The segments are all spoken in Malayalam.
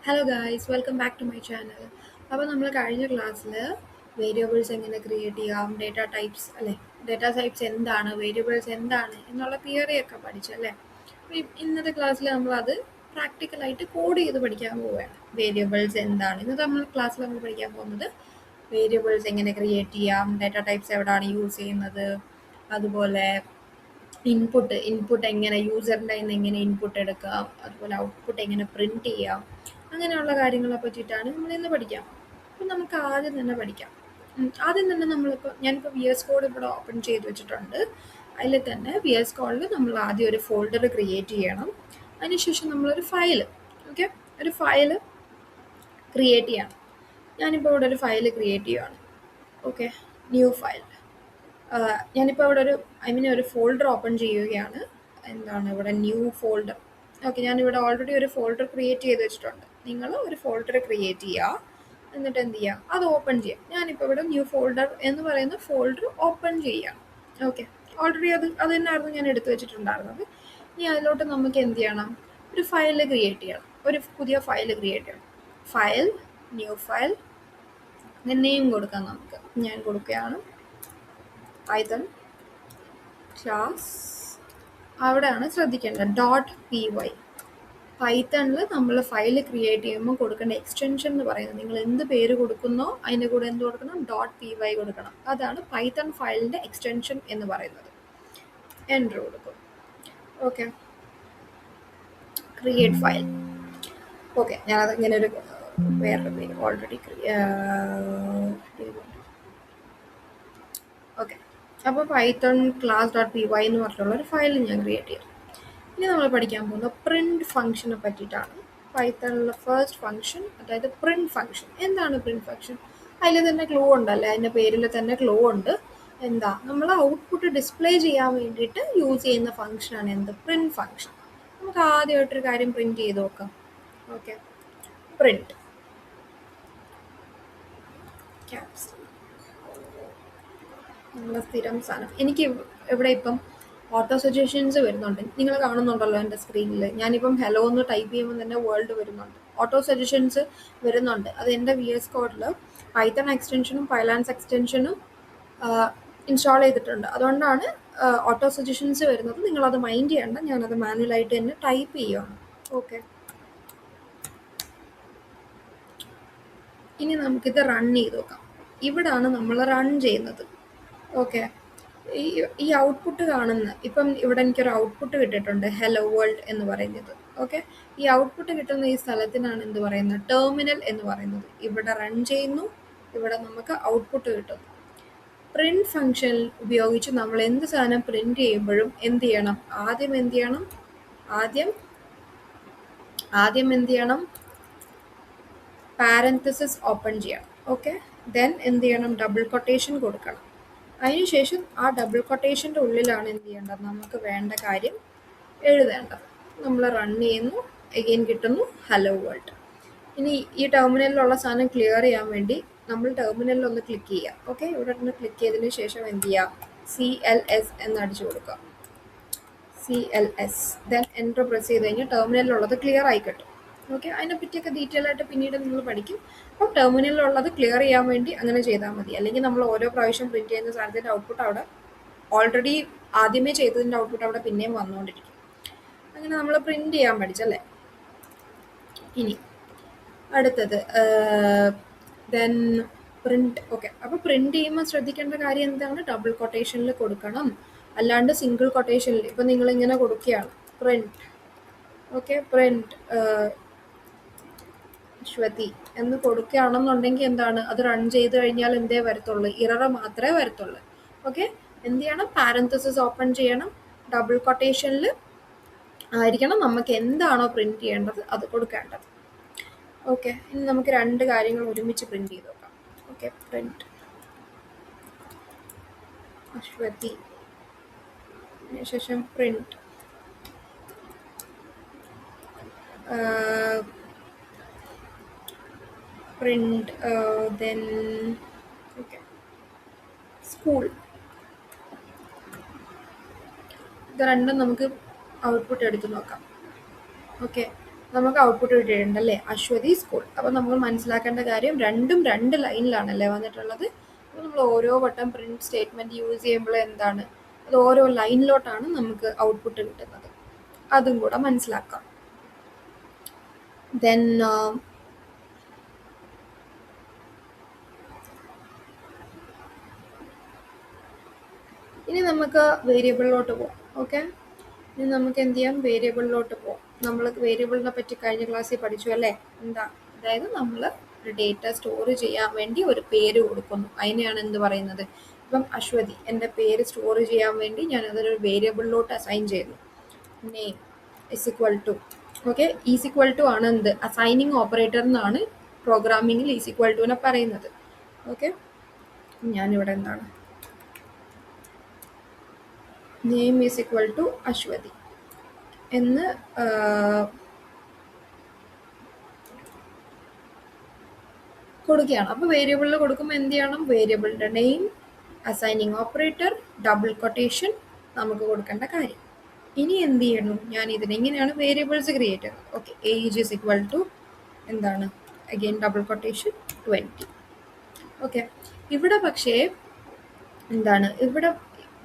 Hello guys, welcome back to my channel. അപ്പോൾ നമ്മൾ കഴിഞ്ഞ ക്ലാസ്സിൽ വേരിയബിൾസ് എങ്ങനെ ക്രിയേറ്റ് ചെയ്യാം, ഡേറ്റ ടൈപ്സ് അല്ലേ, ഡേറ്റ ടൈപ്സ് എന്താണ്, വേരിയബിൾസ് എന്താണ് എന്നുള്ള തിയറി ഒക്കെ പഠിച്ചല്ലേ. അപ്പോൾ ഇന്നത്തെ ക്ലാസ്സിൽ നമ്മളത് പ്രാക്ടിക്കലായിട്ട് കോഡ് ചെയ്ത് പഠിക്കാൻ പോവുകയാണ്. വേരിയബിൾസ് എന്താണ് ഇന്നത്തെ നമ്മൾ ക്ലാസ്സിൽ നമ്മൾ പഠിക്കാൻ പോകുന്നത്, വേരിയബിൾസ് എങ്ങനെ ക്രിയേറ്റ് ചെയ്യാം, ഡേറ്റ ടൈപ്സ് എവിടെയാണ് യൂസ് ചെയ്യുന്നത്, അതുപോലെ ഇൻപുട്ട് എങ്ങനെ യൂസറിൻ്റെ നിന്ന് എങ്ങനെ ഇൻപുട്ട് എടുക്കാം, അതുപോലെ ഔട്ട്പുട്ട് എങ്ങനെ പ്രിൻറ്റ് ചെയ്യാം, അങ്ങനെയുള്ള കാര്യങ്ങളെ പറ്റിയിട്ടാണ് നമ്മൾ ഇന്ന് പഠിക്കാം. അപ്പം നമുക്ക് ആദ്യം തന്നെ പഠിക്കാം. ആദ്യം തന്നെ ഞാനിപ്പോൾ വി എസ് കോഡ് ഇവിടെ ഓപ്പൺ ചെയ്ത് വെച്ചിട്ടുണ്ട്. അതിൽ തന്നെ വി എസ് കോഡിൽ നമ്മൾ ആദ്യം ഒരു ഫോൾഡർ ക്രിയേറ്റ് ചെയ്യണം. അതിനുശേഷം നമ്മളൊരു ഫയൽ ഒരു ഫയൽ ക്രിയേറ്റ് ചെയ്യണം. ഞാനിപ്പോൾ ഇവിടെ ഒരു ഫയൽ ക്രിയേറ്റ് ചെയ്യുകയാണ്. New file. ഞാനിപ്പോൾ ഇവിടെ ഒരു ഫോൾഡർ ഓപ്പൺ ചെയ്യുകയാണ്. എന്താണ് ഇവിടെ ന്യൂ ഫോൾഡർ. ഞാനിവിടെ ഓൾറെഡി ഒരു ഫോൾഡർ ക്രിയേറ്റ് ചെയ്ത് വെച്ചിട്ടുണ്ട്. നിങ്ങൾ ഒരു ഫോൾഡർ ക്രിയേറ്റ് ചെയ്യുക, എന്നിട്ട് എന്ത് ചെയ്യുക, അത് ഓപ്പൺ ചെയ്യാം. ഞാനിപ്പോൾ ഇവിടെ ന്യൂ ഫോൾഡർ എന്ന് പറയുന്ന ഫോൾഡർ ഓപ്പൺ ചെയ്യാം. ഓൾറെഡി അത് തന്നെയായിരുന്നു ഞാൻ എടുത്തു വെച്ചിട്ടുണ്ടായിരുന്നത്. ഇനി അതിലോട്ട് നമുക്ക് എന്ത് ചെയ്യണം, ഒരു ഫയൽ ക്രിയേറ്റ് ചെയ്യണം. ഒരു പുതിയ ഫയൽ ക്രിയേറ്റ് ചെയ്യണം. ഫയൽ, ന്യൂ ഫയൽ, നെയിം കൊടുക്കാം നമുക്ക്. ഞാൻ കൊടുക്കുകയാണ് പൈത്തൺ ക്ലാസ്. അവിടെയാണ് ശ്രദ്ധിക്കേണ്ടത് .py. പൈത്തണിൽ നമ്മൾ ഫയൽ ക്രിയേറ്റ് ചെയ്യുമ്പോൾ കൊടുക്കേണ്ട എക്സ്റ്റൻഷൻ എന്ന് പറയുന്നത്, നിങ്ങൾ എന്ത് പേര് കൊടുക്കുന്നോ അതിൻ്റെ കൂടെ എന്ത് കൊടുക്കണം, .py കൊടുക്കണം. അതാണ് പൈത്തൺ ഫയലിൻ്റെ എക്സ്റ്റൻഷൻ എന്ന് പറയുന്നത്. എൻ്റർ കൊടുക്കും. Create file. ഞാനത് ഇങ്ങനെ വേറൊരു പേര് ഓൾറെഡി അപ്പോൾ പൈത്തൺ class.py എന്ന് പറഞ്ഞിട്ടുള്ള ഒരു ഫയൽ ഞാൻ ക്രിയേറ്റ് ചെയ്തു. ഇനി നമ്മൾ പഠിക്കാൻ പോകുന്ന പ്രിൻറ്റ് ഫംഗ്ഷനെ പറ്റിയിട്ടാണ്. പൈത്തണിലെ ഫസ്റ്റ് ഫംഗ്ഷൻ, അതായത് പ്രിൻറ്റ് ഫംഗ്ഷൻ. എന്താണ് പ്രിൻറ്റ് ഫംഗ്ഷൻ? അതിൽ തന്നെ ക്ലൂ ഉണ്ടല്ലേ, അതിൻ്റെ പേരിൽ തന്നെ ക്ലൂ ഉണ്ട്. എന്താ, നമ്മൾ ഔട്ട്പുട്ട് ഡിസ്പ്ലേ ചെയ്യാൻ വേണ്ടിയിട്ട് യൂസ് ചെയ്യുന്ന ഫംഗ്ഷനാണ് എന്ത്, പ്രിൻറ്റ് ഫംഗ്ഷൻ. നമുക്ക് ആദ്യമായിട്ടൊരു കാര്യം പ്രിൻറ്റ് ചെയ്ത് നോക്കാം. പ്രിൻറ്റ് ക്യാപ്സ്, നമ്മുടെ സ്ഥിരം സാധനം. എനിക്ക് ഇവിടെ ഇപ്പം ഓട്ടോ സജഷൻസ് വരുന്നുണ്ട്. നിങ്ങൾ കാണുന്നുണ്ടല്ലോ എൻ്റെ സ്ക്രീനിൽ. ഞാനിപ്പം ഹലോ എന്ന് ടൈപ്പ് ചെയ്യുമ്പോൾ തന്നെ വേൾഡ് വരുന്നുണ്ട്, ഓട്ടോ സജഷൻസ് വരുന്നുണ്ട്. അത് എൻ്റെ വി എസ് കോഡിൽ പൈത്തൺ എക്സ്റ്റൻഷനും പൈലാൻസ് എക്സ്റ്റൻഷനും ഇൻസ്റ്റാൾ ചെയ്തിട്ടുണ്ട്. അതുകൊണ്ടാണ് ഓട്ടോ സജഷൻസ് വരുന്നത്. നിങ്ങളത് മൈൻഡ് ചെയ്യേണ്ട, ഞാനത് മാനുവലായിട്ട് തന്നെ ടൈപ്പ് ചെയ്യുകയാണ്. ഇനി നമുക്കിത് റൺ ചെയ്ത് നോക്കാം. ഇവിടാണ് നമ്മൾ റൺ ചെയ്യുന്നത്. ഈ ഔട്ട്പുട്ട് കാണുന്ന, ഇപ്പം ഇവിടെ എനിക്കൊരു ഔട്ട്പുട്ട് കിട്ടിയിട്ടുണ്ട്, ഹലോ വേൾഡ് എന്ന് പറയുന്നത്. ഈ ഔട്ട്പുട്ട് കിട്ടുന്ന ഈ സ്ഥലത്തിനാണ് എന്ത് പറയുന്നത്, ടെർമിനൽ എന്ന് പറയുന്നത്. ഇവിടെ റൺ ചെയ്യുന്നു, ഇവിടെ നമുക്ക് ഔട്ട്പുട്ട് കിട്ടുന്നു. പ്രിൻറ്റ് ഫംഗ്ഷൻ ഉപയോഗിച്ച് നമ്മൾ എന്ത് സാധനം പ്രിൻറ്റ് ചെയ്യുമ്പോഴും എന്ത് ചെയ്യണം, ആദ്യം എന്ത് ചെയ്യണം, പാരന്തസിസ് ഓപ്പൺ ചെയ്യണം. ദെൻ എന്ത് ചെയ്യണം, ഡബിൾ കൊട്ടേഷൻ കൊടുക്കണം. അതിനുശേഷം ആ ഡബിൾ കൊട്ടേഷൻ്റെ ഉള്ളിലാണ് എന്ത് ചെയ്യേണ്ടത്, നമുക്ക് വേണ്ട കാര്യം എഴുതേണ്ടത്. നമ്മൾ റൺ ചെയ്യുന്നു, എഗെയിൻ കിട്ടുന്നു ഹലോ വേൾഡ്. ഇനി ഈ ടെർമിനലിലുള്ള സാധനം ക്ലിയർ ചെയ്യാൻ വേണ്ടി നമ്മൾ ടെർമിനലിൽ ഒന്ന് ക്ലിക്ക് ചെയ്യുക. ഇവിടെ ഒന്ന് ക്ലിക്ക് ചെയ്തതിന് ശേഷം എന്ത് ചെയ്യുക, CLS എന്ന് അടിച്ചു കൊടുക്കുക. CLS. ദെൻ എൻ്റർ പ്രസ് ചെയ്ത് കഴിഞ്ഞാൽ ടെർമിനലിലുള്ളത് ക്ലിയർ ആയി കിട്ടും. അതിനെ പറ്റിയൊക്കെ ഡീറ്റെയിൽ ആയിട്ട് പിന്നീട് നിങ്ങൾ പഠിക്കും. അപ്പോൾ ടെർമിനലിലുള്ളത് ക്ലിയർ ചെയ്യാൻ വേണ്ടി അങ്ങനെ ചെയ്താൽ മതി. അല്ലെങ്കിൽ നമ്മൾ ഓരോ പ്രാവശ്യം പ്രിൻറ്റ് ചെയ്യുന്ന സാധനത്തിൻ്റെ ഔട്ട്പുട്ട് അവിടെ ഓൾറെഡി ആദ്യമേ ചെയ്തതിൻ്റെ ഔട്ട്പുട്ട് അവിടെ പിന്നെയും വന്നുകൊണ്ടിരിക്കും. അങ്ങനെ നമ്മൾ പ്രിൻറ്റ് ചെയ്യാൻ പഠിച്ചല്ലേ. ഇനി അടുത്തത് ദെൻ പ്രിൻറ്റ്. അപ്പോൾ പ്രിൻറ്റ് ചെയ്യുമ്പോൾ ശ്രദ്ധിക്കേണ്ട കാര്യം എന്താണ്, ഡബിൾ കൊട്ടേഷനിൽ കൊടുക്കണം, അല്ലാണ്ട് സിംഗിൾ കൊട്ടേഷനിൽ. ഇപ്പം നിങ്ങളിങ്ങനെ കൊടുക്കുകയാണ് പ്രിൻറ്റ് പ്രിൻറ്റ് ശ്വതി എന്ന് കൊടുക്കുകയാണെന്നുണ്ടെങ്കിൽ എന്താണ്, അത് റൺ ചെയ്ത് കഴിഞ്ഞാൽ എന്തേ വരത്തുള്ളൂ, ഇറർ മാത്രമേ വരത്തുള്ളൂ. എന്ത് ചെയ്യണം, പാരന്തസിസ് ഓപ്പൺ ചെയ്യണം, ഡബിൾ കൊട്ടേഷനിൽ ആയിരിക്കണം നമുക്ക് എന്താണോ പ്രിൻറ്റ് ചെയ്യേണ്ടത് അത് കൊടുക്കേണ്ടത്. ഇനി നമുക്ക് രണ്ട് കാര്യങ്ങൾ ഒരുമിച്ച് പ്രിൻറ്റ് ചെയ്ത് നോക്കാം. പ്രിൻറ്റ് അശ്വതി, അതിനുശേഷം പ്രിൻറ്റ് then സ്കൂൾ. ഇത് രണ്ടും നമുക്ക് ഔട്ട്പുട്ട് എടുത്ത് നോക്കാം. നമുക്ക് ഔട്ട്പുട്ട് കിട്ടിയിട്ടുണ്ട് അല്ലേ, അശ്വതി സ്കൂൾ. അപ്പോൾ നമ്മൾ മനസ്സിലാക്കേണ്ട കാര്യം രണ്ടും രണ്ട് ലൈനിലാണല്ലേ വന്നിട്ടുള്ളത്. അപ്പോൾ നമ്മൾ ഓരോ വട്ടം പ്രിന്റ് സ്റ്റേറ്റ്മെന്റ് യൂസ് ചെയ്യുമ്പോൾ എന്താണ്, അത് ഓരോ ലൈനിലോട്ടാണ് നമുക്ക് ഔട്ട്പുട്ട് കിട്ടുന്നത്. അതും കൂടെ മനസ്സിലാക്കാം. ദെൻ ഇനി നമുക്ക് വേരിയബിളിലോട്ട് പോകാം. ഓക്കെ, ഇനി നമുക്ക് എന്ത് ചെയ്യാം, വേരിയബിളിലോട്ട് പോകാം. നമ്മൾ വേരിയബിളിനെ പറ്റി കഴിഞ്ഞ ക്ലാസ്സിൽ പഠിച്ചു അല്ലേ. എന്താ, അതായത് നമ്മൾ ഒരു ഡേറ്റ സ്റ്റോർ ചെയ്യാൻ വേണ്ടി ഒരു പേര് കൊടുക്കുന്നു, അതിനെയാണ് എന്ത് പറയുന്നത്. ഇപ്പം അശ്വതി എൻ്റെ പേര് സ്റ്റോർ ചെയ്യാൻ വേണ്ടി ഞാൻ അതൊരു വേരിയബിളിലോട്ട് അസൈൻ ചെയ്യുന്നു. Name is equal to, okay, is equal to ആണ് എന്ത്, അസൈനിങ് ഓപ്പറേറ്റർ എന്നാണ് പ്രോഗ്രാമിങ്ങിൽ ഈസ് ഇക്വൽ ടുവിനെ പറയുന്നത്. ഓക്കെ, ഞാനിവിടെ എന്താണ്, name is equal to Ashwathi എന്ന് കൊടുക്കുകയാണ്. അപ്പോൾ വേരിയബിളിൽ കൊടുക്കുമ്പോൾ എന്ത് ചെയ്യണം, വേരിയബിളിൻ്റെ name, assigning operator, double quotation നമുക്ക് കൊടുക്കേണ്ട കാര്യം. ഇനി എന്ത് ചെയ്യണം, ഞാൻ ഇതിന് ഇങ്ങനെയാണ് വേരിയബിൾസ് ക്രിയേറ്റ് ചെയ്യുന്നത്. Okay, age is equal to എന്താണ്, അഗെയിൻ ഡബിൾ കൊട്ടേഷൻ 20. ഓക്കെ, ഇവിടെ പക്ഷേ എന്താണ്, ഇവിടെ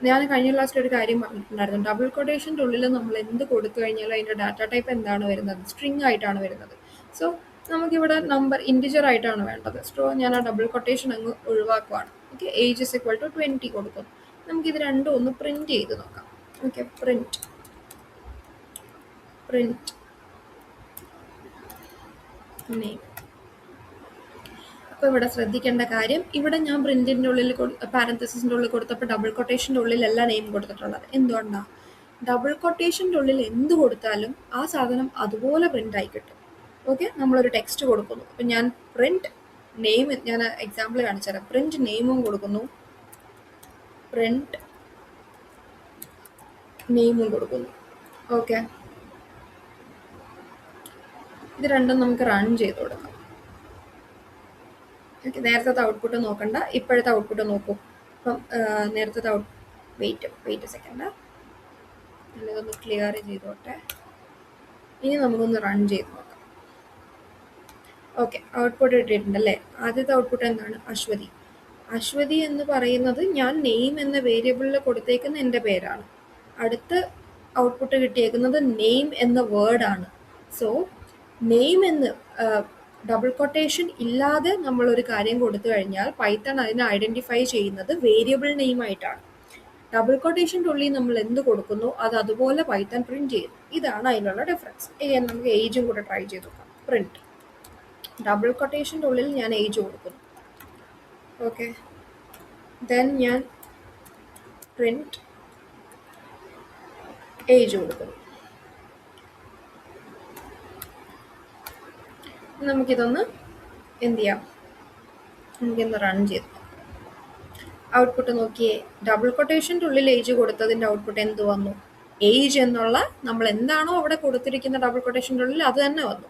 ഞാൻ കഴിഞ്ഞ ക്ലാസ്സിൽ ഒരു കാര്യം പറഞ്ഞിട്ടുണ്ടായിരുന്നു, ഡബിൾ കൊട്ടേഷൻ്റെ ഉള്ളിൽ നമ്മൾ എന്ത് കൊടുത്തു കഴിഞ്ഞാലും അതിൻ്റെ ഡാറ്റ ടൈപ്പ് എന്താണ് വരുന്നത്, സ്ട്രിങ് ആയിട്ടാണ് വരുന്നത്. സോ നമുക്കിവിടെ നമ്പർ ഇൻറ്റിജർ ആയിട്ടാണ് വേണ്ടത്. സോ ഞാൻ ആ ഡബിൾ കൊട്ടേഷൻ അങ്ങ് ഒഴിവാക്കുവാണ്. Okay, age is equal to 20 കൊടുക്കും. നമുക്കിത് രണ്ടും ഒന്ന് പ്രിൻറ്റ് ചെയ്ത് നോക്കാം. Okay, print name. അപ്പോൾ ഇവിടെ ശ്രദ്ധിക്കേണ്ട കാര്യം, ഇവിടെ ഞാൻ പ്രിൻറ്റിൻ്റെ ഉള്ളിൽ പാരന്തസിൻ്റെ ഉള്ളിൽ കൊടുത്തപ്പോൾ ഡബിൾ കൊട്ടേഷൻ്റെ ഉള്ളിലല്ല നെയിം കൊടുത്തിട്ടുള്ളത്. എന്തുകൊണ്ടാണ്, ഡബിൾ കൊട്ടേഷൻ്റെ ഉള്ളിൽ എന്ത് കൊടുത്താലും ആ സാധനം അതുപോലെ പ്രിൻ്റ് ആയി കിട്ടും. ഓക്കെ, നമ്മളൊരു ടെക്സ്റ്റ് കൊടുക്കുന്നു, അപ്പം ഞാൻ പ്രിൻറ്റ് നെയിം, ഞാൻ എക്സാമ്പിൾ കാണിച്ചു തരാം. പ്രിൻറ്റ് നെയിമും കൊടുക്കുന്നു, പ്രിൻറ്റ് നെയിമും കൊടുക്കുന്നു. ഓക്കെ, ഇത് രണ്ടും നമുക്ക് റൺ ചെയ്ത് കൊടുക്കാം. ഓക്കെ, നേരത്തെ ഔട്ട്പുട്ട് നോക്കണ്ട, ഇപ്പോഴത്തെ ഔട്ട്പുട്ട് നോക്കൂ. അപ്പം നേരത്തെ വെയിറ്റ് സെക്കൻഡ്, ഞാനിതൊന്ന് ക്ലിയർ ചെയ്തോട്ടെ. ഇനി നമുക്കൊന്ന് റൺ ചെയ്ത് നോക്കാം. ഓക്കെ, ഔട്ട്പുട്ട് ഇട്ടിട്ടുണ്ടല്ലേ. ആദ്യത്തെ ഔട്ട്പുട്ട് എന്താണ്, അശ്വതി. അശ്വതി എന്ന് പറയുന്നത് ഞാൻ നെയിം എന്ന വേരിയബിളിൽ കൊടുത്തേക്കുന്ന എൻ്റെ പേരാണ്. അടുത്ത ഔട്ട്പുട്ട് കിട്ടിയേക്കുന്നത് നെയിം എന്ന വേർഡാണ്. സോ നെയിം എന്ന് ഡബിൾ കൊട്ടേഷൻ ഇല്ലാതെ നമ്മളൊരു കാര്യം കൊടുത്തു കഴിഞ്ഞാൽ പൈത്തൺ അതിനെ ഐഡൻറ്റിഫൈ ചെയ്യുന്നത് വേരിയബിൾ നെയിം ആയിട്ടാണ്. ഡബിൾ കൊട്ടേഷൻ്റെ ഉള്ളിൽ നമ്മൾ എന്ത് കൊടുക്കുന്നു അത് അതുപോലെ പൈത്തൺ പ്രിൻറ്റ് ചെയ്യും. ഇതാണ് അതിനുള്ള ഡിഫറൻസ്. നമുക്ക് ഏജും കൂടെ ട്രൈ ചെയ്ത് നോക്കാം. പ്രിൻറ്റ് ഡബിൾ കൊട്ടേഷൻ്റെ ഉള്ളിൽ ഞാൻ ഏജ് കൊടുക്കുന്നു. ഓക്കെ, ദെൻ ഞാൻ പ്രിൻറ്റ് ഏജ് കൊടുക്കുന്നു. നമുക്കിതൊന്ന് എന്ത് ചെയ്യാം, നമുക്കിന്ന് റൺ ചെയ്ത് ഔട്ട്പുട്ട് നോക്കിയേ. ഡബിൾ കൊട്ടേഷൻ്റെ ഉള്ളിൽ ഏജ് കൊടുത്തതിൻ്റെ ഔട്ട്പുട്ട് എന്ത് വന്നു, ഏജ് എന്നുള്ള നമ്മൾ എന്താണോ അവിടെ കൊടുത്തിരിക്കുന്ന ഡബിൾ കൊട്ടേഷൻ്റെ ഉള്ളിൽ അത് തന്നെ വന്നു.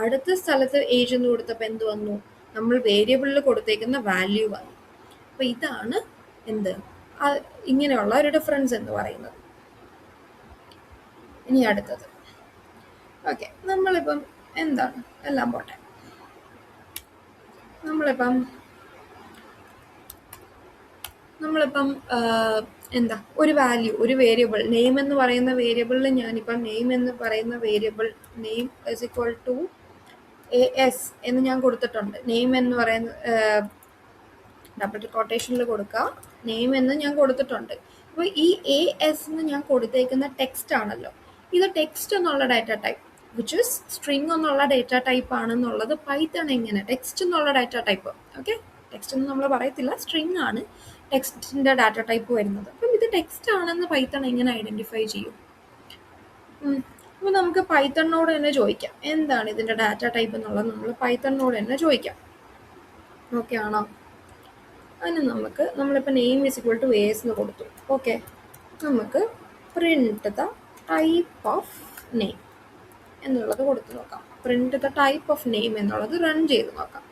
അടുത്ത സ്ഥലത്ത് ഏജ് എന്ന് കൊടുത്തപ്പോൾ എന്ത് വന്നു, നമ്മൾ വേരിയബിളിൽ കൊടുത്തേക്കുന്ന വാല്യൂ വന്നു. അപ്പോൾ ഇതാണ് എന്ത്, ഇങ്ങനെയുള്ള ഒരു ഡിഫറൻസ് എന്ന് പറയുന്നത്. ഇനി അടുത്തത്, ഓക്കെ, നമ്മളിപ്പം എന്താണ്, എല്ലാം പോട്ടെ, നമ്മളിപ്പം എന്താ ഒരു വാല്യൂ, ഒരു വേരിയബിൾ നെയിം എന്ന് പറയുന്ന വേരിയബിളിൽ ഞാനിപ്പം നെയിം എന്ന് പറയുന്ന variable name is equal to AS എന്ന് ഞാൻ കൊടുത്തിട്ടുണ്ട്. നെയിം എന്ന് പറയുന്ന ഡബിൾ കൊട്ടേഷനിൽ കൊടുക്കുക, നെയിം എന്ന് ഞാൻ കൊടുത്തിട്ടുണ്ട്. അപ്പോൾ ഈ AS എന്ന് ഞാൻ കൊടുത്തേക്കുന്ന ടെക്സ്റ്റ് ആണല്ലോ, ഇത് ടെക്സ്റ്റ് എന്നുള്ള data type which is string എന്നുള്ള ഡാറ്റ ടൈപ്പ് ആണെന്നുള്ളത് പൈത്തൺ എങ്ങനെ, ടെക്സ്റ്റ് എന്നുള്ള ഡാറ്റ ടൈപ്പ്, ഓക്കെ, ടെക്സ്റ്റ് എന്ന് നമ്മൾ പറയത്തില്ല, സ്ട്രിങ് ആണ് ടെക്സ്റ്റിൻ്റെ ഡാറ്റ ടൈപ്പ് വരുന്നത്. അപ്പം ഇത് ടെക്സ്റ്റ് ആണെന്ന് പൈത്തൺ എങ്ങനെ ഐഡൻറ്റിഫൈ ചെയ്യും. അപ്പോൾ നമുക്ക് പൈത്തണിനോട് തന്നെ ചോദിക്കാം എന്താണ് ഇതിൻ്റെ ഡാറ്റ ടൈപ്പ് എന്നുള്ളത്, നമ്മൾ പൈത്തണിനോട് തന്നെ ചോദിക്കാം. ഓക്കെ ആണോ, അതിന് നമ്മളിപ്പോൾ name is equal to AS എന്ന് കൊടുത്തു. ഓക്കെ, നമുക്ക് print the type of name എന്നുള്ളത് കൊടുത്തു നോക്കാം. Print the type of name എന്നുള്ളത് റൺ ചെയ്ത് നോക്കാം.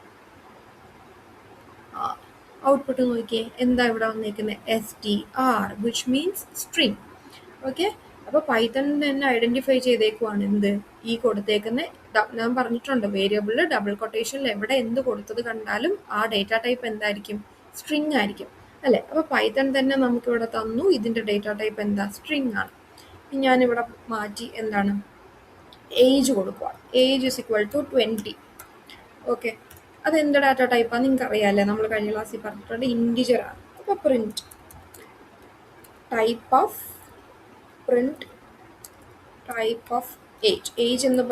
ഔട്ട്പുട്ട് നോക്കിയേ, എന്താ ഇവിടെ വന്നിരിക്കുന്നത്, STR which means string. Okay, അപ്പോൾ പൈത്തൺ തന്നെ ഐഡന്റിഫൈ ചെയ്തേക്കുവാണ് എന്ത് ഈ കൊടുത്തേക്കുന്ന ഞാൻ പറഞ്ഞിട്ടുണ്ട് വേരിയബിളിൽ ഡബിൾ കൊട്ടേഷനിൽ എവിടെ എന്ത് കൊടുത്തത് കണ്ടാലും ആ ഡേറ്റ ടൈപ്പ് എന്തായിരിക്കും സ്ട്രിങ് ആയിരിക്കും അല്ലേ. അപ്പോൾ പൈത്തൺ തന്നെ നമുക്കിവിടെ തന്നു ഇതിൻ്റെ ഡേറ്റ ടൈപ്പ് എന്താ സ്ട്രിങ് ആണ്. ഞാനിവിടെ മാറ്റി എന്താണ് ഏജ് കൊടുക്കുക. Age is equal to 20. Okay, അത് എന്ത് ഡാറ്റ ടൈപ്പാണ് നിങ്ങൾക്ക് അറിയാമല്ലേ, നമ്മൾ കഴിഞ്ഞ ക്ലാസ്സിൽ പറഞ്ഞിട്ടുണ്ട് ഇൻറ്റിജർ ആണ്. അപ്പോൾ print type of age. Age എന്ന്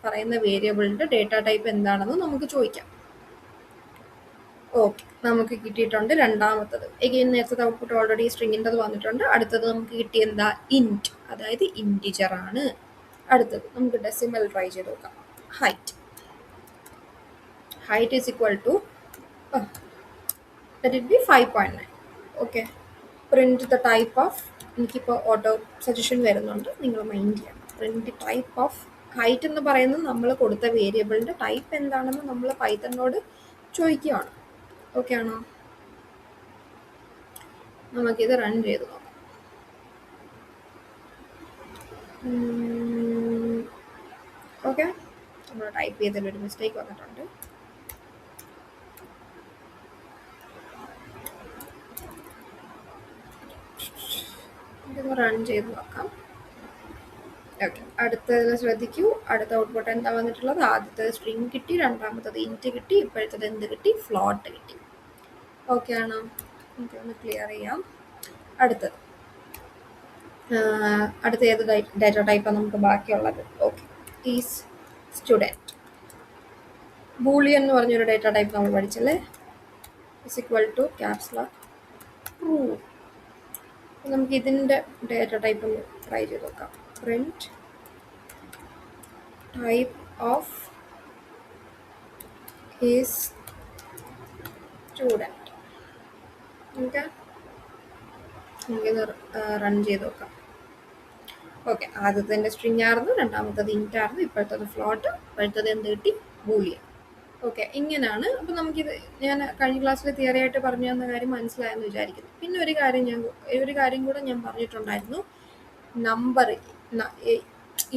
പറയുന്ന വേരിയബിളിൻ്റെ ഡേറ്റ ടൈപ്പ് എന്താണെന്ന് നമുക്ക് ചോദിക്കാം. ഓക്കെ, നമുക്ക് കിട്ടിയിട്ടുണ്ട് രണ്ടാമത്തത്. എഗെയിൻ നേരത്തെ ഔട്ട്പുട്ട് ഓൾറെഡി സ്ട്രിങ്ങിൻ്റെത് വന്നിട്ടുണ്ട്. അടുത്തത് നമുക്ക് കിട്ടിയ എന്താ ഇൻറ്റ്, അതായത് ഇൻറ്റിജർ ആണ്. അടുത്തത് നമുക്ക് ഡെസിമൽ ട്രൈ ചെയ്ത് നോക്കാം. Height is equal to let it be 5.9. Okay, print the type of, എനിക്കിപ്പോൾ ഓട്ടോ സജഷൻ വരുന്നുണ്ട്, നിങ്ങൾ മൈൻഡ് ചെയ്യണം. പ്രിൻറ്റ് ടൈപ്പ് ഓഫ് ഹൈറ്റ് എന്ന് പറയുന്നത് നമ്മൾ കൊടുത്ത വേരിയബിളിൻ്റെ ടൈപ്പ് എന്താണെന്ന് നമ്മൾ പൈത്തണിനോട് ചോദിക്കുകയാണ്. ഓക്കെ ആണോ? നമുക്കിത് റൺ ചെയ്ത് നോക്കാം. ഓക്കെ, നമ്മൾ ടൈപ്പ് ചെയ്തതിലൊരു മിസ്റ്റേക്ക് വന്നിട്ടുണ്ട്. ഇതൊന്ന് റൺ ചെയ്ത് നോക്കാം. ഓക്കെ, അടുത്തത് ശ്രദ്ധിക്കൂ. അടുത്ത ഔട്ട്പുട്ട് എന്താ വന്നിട്ടുള്ളത്? ആദ്യത്തെ സ്ട്രിങ് കിട്ടി, രണ്ടാമത്തത് ഇൻറ്റ് കിട്ടി, ഇപ്പോഴത്തത് എന്ത് കിട്ടി? ഫ്ലോട്ട് കിട്ടി. ഓക്കെ ആണോ? നമുക്ക് ഒന്ന് ക്ലിയർ ചെയ്യാം. അടുത്ത ഏത് ഡാറ്റ ടൈപ്പാണ് നമുക്ക് ബാക്കിയുള്ളത്? Okay, is student. ബൂളിയൻ എന്ന് പറഞ്ഞൊരു ഡാറ്റ ടൈപ്പ് നമ്മൾ പഠിച്ചല്ലേ, is equal to caps lock true. നമുക്ക് ഇതിൻ്റെ ഡാറ്റ ടൈപ്പ് ഒന്ന് ട്രൈ ചെയ്ത് നോക്കാം. Print type of is student. Okay, നമുക്കിത് റൺ ചെയ്ത് നോക്കാം. ഓക്കെ, ആദ്യത്തെ സ്ട്രിങ് ആയിരുന്നു, രണ്ടാമത്തത് ഇൻറ്റ് ആയിരുന്നു, ഇപ്പോഴത്തത് ഫ്ലോട്ട്, ഇപ്പോഴത്തത് എന്ത് കിട്ടി? ബൂളിയൻ. ഓക്കെ, ഇങ്ങനെയാണ്. അപ്പോൾ നമുക്കിത് ഞാൻ കഴിഞ്ഞ ക്ലാസ്സിൽ തിയറി ആയിട്ട് പറഞ്ഞു തന്ന കാര്യം മനസ്സിലായെന്ന് വിചാരിക്കുന്നു. പിന്നെ ഒരു കാര്യം കൂടെ ഞാൻ പറഞ്ഞിട്ടുണ്ടായിരുന്നു. നമ്പർ,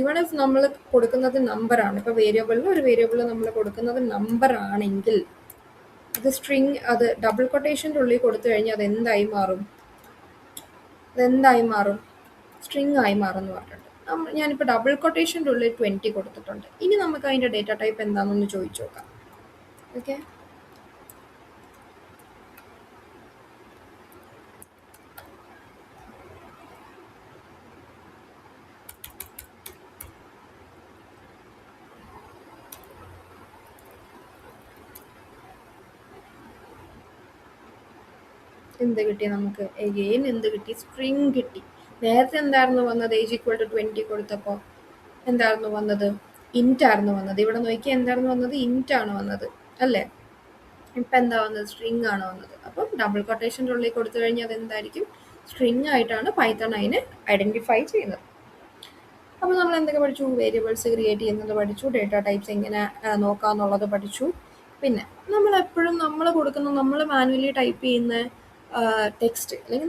ഇവിടെ നമ്മൾ കൊടുക്കുന്നത് നമ്പറാണ്. ഇപ്പോൾ ഒരു വേരിയബിളിൽ നമ്മൾ കൊടുക്കുന്നത് നമ്പർ ആണെങ്കിൽ അത് സ്ട്രിങ്, അത് ഡബിൾ കൊട്ടേഷൻ്റെ ഉള്ളിൽ കൊടുത്തു കഴിഞ്ഞാൽ അതെന്തായി മാറും? സ്ട്രിങ് ആയി മാറുമെന്ന് പറഞ്ഞിട്ടുണ്ട്. ഞാനിപ്പോൾ ഡബിൾ കൊട്ടേഷൻ്റെ ഉള്ളിൽ 20 കൊടുത്തിട്ടുണ്ട്. ഇനി നമുക്ക് അതിൻ്റെ ഡേറ്റ ടൈപ്പ് എന്താണെന്നൊന്ന് ചോദിച്ചു നോക്കാം. ഓക്കെ, എന്ത് കിട്ടി നമുക്ക്? എഗെയിൻ എന്ത് കിട്ടി? സ്ട്രിങ് കിട്ടി. നേരത്തെ എന്തായിരുന്നു വന്നത്? ഏജ് ഈക്വൽ ടു 20 കൊടുത്തപ്പോൾ എന്തായിരുന്നു വന്നത്? ഇൻറ്റ് ആയിരുന്നു വന്നത്. ഇവിടെ നോക്കി എന്തായിരുന്നു വന്നത്? ഇൻറ്റ് ആണ് വന്നത് അല്ലേ. ഇപ്പം എന്താ വന്നത്? സ്ട്രിങ് ആണ് വന്നത്. അപ്പം ഡബിൾ കൊട്ടേഷൻ്റെ ഉള്ളിൽ കൊടുത്തു കഴിഞ്ഞാൽ അതെന്തായിരിക്കും? സ്ട്രിങ് ആയിട്ടാണ് പൈത്തൺ അതിനെ ഐഡൻറ്റിഫൈ ചെയ്യുന്നത്. അപ്പോൾ നമ്മൾ എന്തൊക്കെ പഠിച്ചു? വേരിയബിൾസ് ക്രിയേറ്റ് ചെയ്യുന്നത് പഠിച്ചു, ഡേറ്റ ടൈപ്സ് എങ്ങനെ നോക്കാമെന്നുള്ളത് പഠിച്ചു. പിന്നെ നമ്മളെപ്പോഴും നമ്മൾ മാനുവലി ടൈപ്പ് ചെയ്യുന്ന ടെക്സ്റ്റ്, അല്ലെങ്കിൽ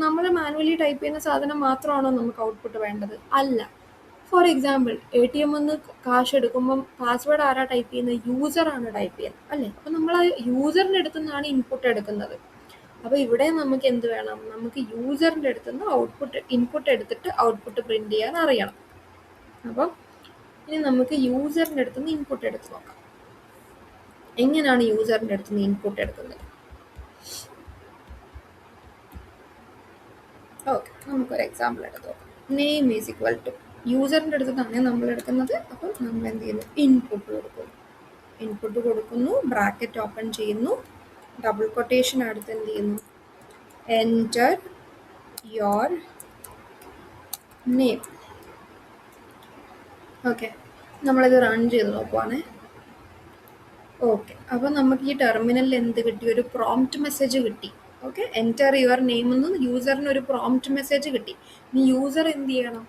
നമ്മൾ മാനുവലി ടൈപ്പ് ചെയ്യുന്ന സാധനം മാത്രമാണോ നമുക്ക് ഔട്ട്പുട്ട് വേണ്ടത്? അല്ല. ഫോർ എക്സാമ്പിൾ, ATM നിന്ന് കാശ് എടുക്കുമ്പം പാസ്വേഡ് ആരാ ടൈപ്പ് ചെയ്യുന്നത്? യൂസറാണ് ടൈപ്പ് ചെയ്യുന്നത് അല്ലേ. അപ്പം നമ്മൾ ആ യൂസറിൻ്റെ അടുത്തു നിന്നാണ് ഇൻപുട്ട് എടുക്കുന്നത്. അപ്പോൾ ഇവിടെ നമുക്ക് എന്ത് വേണം? നമുക്ക് യൂസറിൻ്റെ അടുത്ത് നിന്ന് ഇൻപുട്ട് എടുത്തിട്ട് ഔട്ട്പുട്ട് പ്രിന്റ് ചെയ്യാൻ അറിയണം. അപ്പം ഇനി നമുക്ക് യൂസറിൻ്റെ അടുത്ത് നിന്ന് ഇൻപുട്ട് എടുത്ത് നോക്കാം. എങ്ങനെയാണ് യൂസറിൻ്റെ അടുത്ത് നിന്ന് ഇൻപുട്ട് എടുക്കുന്നത്? ഓക്കെ, നമുക്കൊരു എക്സാമ്പിൾ എടുത്ത് നോക്കാം. നെയിം ഈസ് ഇക്വൽ ടു, യൂസറിൻ്റെ അടുത്ത് തന്നെ നമ്മൾ എടുക്കുന്നത്. അപ്പം നമ്മൾ എന്ത് ചെയ്യുന്നു? ഇൻപുട്ട് കൊടുക്കുന്നു, ബ്രാക്കറ്റ് ഓപ്പൺ ചെയ്യുന്നു, ഡബിൾ കൊട്ടേഷൻ അടുത്ത് എന്ത് ചെയ്യുന്നു? Enter your name. ഓക്കെ, നമ്മളിത് റൺ ചെയ്ത് നോക്കുവാണേ. ഓക്കെ, അപ്പോൾ നമുക്ക് ഈ ടെർമിനലിൽ എന്ത് കിട്ടി? ഒരു പ്രോംപ്റ്റ് മെസ്സേജ് കിട്ടി. ഓക്കെ, എൻറ്റർ യുവർ നെയിം എന്ന് യൂസറിന് ഒരു പ്രോംപ്റ്റ് മെസ്സേജ് കിട്ടി. ഇനി യൂസർ എന്ത് ചെയ്യണം?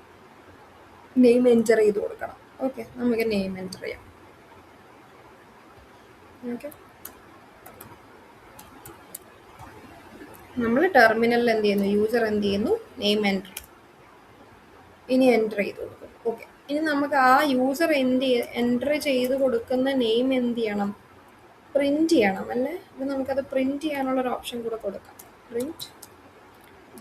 നെയിം എൻറ്റർ ചെയ്ത് കൊടുക്കണം. ഓക്കെ, നമുക്ക് നെയിം എൻറ്റർ ചെയ്യാം. ഓക്കെ, നമ്മൾ ടെർമിനലിൽ എന്ത് ചെയ്യുന്നു? യൂസർ എന്ത് ചെയ്യുന്നു? Name enter. ഇനി എൻ്റർ ചെയ്ത് കൊടുക്കും. ഓക്കെ, ഇനി നമുക്ക് ആ യൂസർ എൻ്റർ ചെയ്ത് കൊടുക്കുന്ന നെയിം എന്ത് ചെയ്യണം? പ്രിന്റ് ചെയ്യണം അല്ലേ? അപ്പം നമുക്കത് പ്രിന്റ് ചെയ്യാനുള്ളൊരു ഓപ്ഷൻ കൂടെ കൊടുക്കാം. പ്രിന്റ്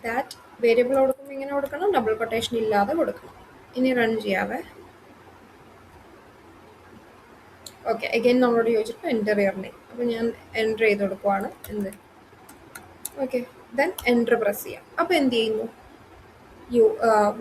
ദാറ്റ് വേരിയബിൾ കൊടുക്കുമ്പോൾ ഇങ്ങനെ കൊടുക്കണം, ഡബിൾ കൊട്ടേഷൻ ഇല്ലാതെ കൊടുക്കണം. ഇനി റൺ ചെയ്യാവേ. ഓക്കെ, അഗൈൻ നമ്മളോട് ചോദിച്ചിട്ട് എൻ്റർ യുവർ നെയിം. അപ്പം ഞാൻ എൻ്റർ ചെയ്ത് കൊടുക്കുവാണ് എന്ത്. ഓക്കെ, ദെൻ എൻ്റർ പ്രസ് ചെയ്യാം. അപ്പോൾ എന്ത് ചെയ്യുന്നു?